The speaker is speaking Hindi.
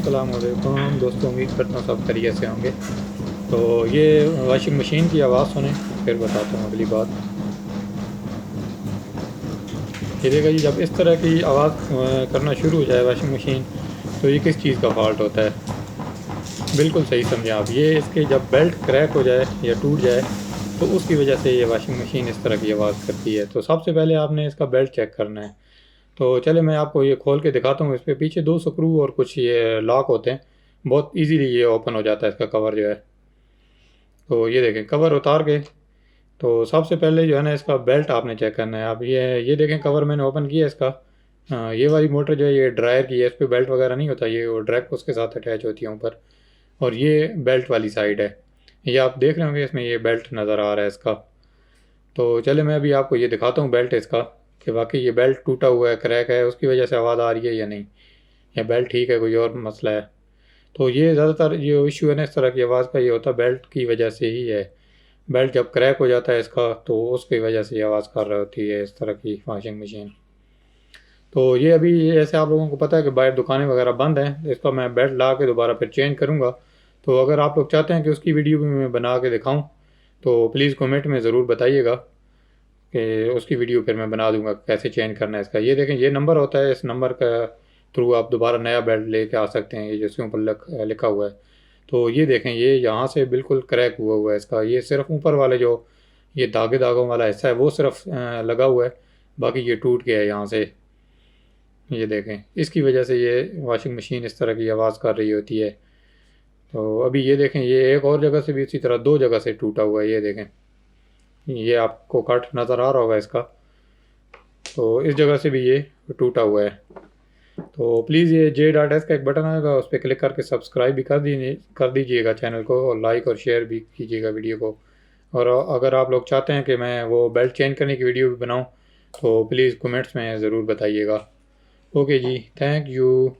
अस्सलाम वालेकुम दोस्तों, उम्मीद करता हूँ सब खैरियत से होंगे। तो ये वॉशिंग मशीन की आवाज़ सुने, फिर बताता हूँ अगली बात। ये देखा जी, जब इस तरह की आवाज़ करना शुरू हो जाए वॉशिंग मशीन, तो ये किस चीज़ का फॉल्ट होता है। बिल्कुल सही समझे आप, ये इसके जब बेल्ट क्रैक हो जाए या टूट जाए, तो उसकी वजह से ये वॉशिंग मशीन इस तरह की आवाज़ करती है। तो सबसे पहले आपने इसका बेल्ट चेक करना है। तो चले मैं आपको ये खोल के दिखाता हूँ। इस पे पीछे दो स्क्रू और कुछ ये लॉक होते हैं, बहुत इजीली ये ओपन हो जाता है इसका कवर जो है। तो ये देखें, कवर उतार के तो सबसे पहले जो है ना, इसका बेल्ट आपने चेक करना है। आप ये देखें, कवर मैंने ओपन किया इसका। ये वाली मोटर जो है ये ड्रायर की है, इस पर बेल्ट वगैरह नहीं होता, ये वो डायरेक्ट उसके साथ अटैच होती है ऊपर। और ये बेल्ट वाली साइड है, ये आप देख रहे होंगे, इसमें ये बेल्ट नज़र आ रहा है इसका। तो चले मैं अभी आपको ये दिखाता हूँ बेल्ट इसका, कि वाकई ये बेल्ट टूटा हुआ है, क्रैक है, उसकी वजह से आवाज़ आ रही है या नहीं, या बेल्ट ठीक है, कोई और मसला है। तो ये ज़्यादातर जो इशू है ना इस तरह की आवाज़ का, ये होता है बेल्ट की वजह से ही है। बेल्ट जब क्रैक हो जाता है इसका, तो उसकी वजह से ये आवाज़ कर रही होती है इस तरह की वॉशिंग मशीन। तो ये अभी ऐसे आप लोगों को पता है कि बाहर दुकानें वगैरह बंद हैं, तो इसका मैं बेल्ट ला के दोबारा फिर चेंज करूँगा। तो अगर आप लोग चाहते हैं कि उसकी वीडियो भी मैं बना के दिखाऊँ, तो प्लीज़ कमेंट में ज़रूर बताइएगा, कि उसकी वीडियो फिर मैं बना दूंगा कैसे चेंज करना है इसका। ये देखें, ये नंबर होता है, इस नंबर का थ्रू आप दोबारा नया बेल्ट लेके आ सकते हैं, ये जिसके ऊपर लिखा हुआ है। तो ये देखें, ये यहाँ से बिल्कुल क्रैक हुआ हुआ है इसका, ये सिर्फ ऊपर वाले जो ये धागे धागों वाला हिस्सा है वो सिर्फ लगा हुआ है, बाकी ये टूट गया है यहाँ से। ये देखें, इसकी वजह से ये वॉशिंग मशीन इस तरह की आवाज़ कर रही होती है। तो अभी ये देखें, ये एक और जगह से भी इसी तरह दो जगह से टूटा हुआ है, ये देखें, ये आपको कट नज़र आ रहा होगा इसका। तो इस जगह से भी ये टूटा हुआ है। तो प्लीज़ ये J.S का एक बटन आएगा, उस पर क्लिक करके सब्सक्राइब भी कर दीजिएगा चैनल को, और लाइक और शेयर भी कीजिएगा वीडियो को। और अगर आप लोग चाहते हैं कि मैं वो बेल्ट चेंज करने की वीडियो भी बनाऊं, तो प्लीज़ कमेंट्स में ज़रूर बताइएगा। ओके जी, थैंक यू।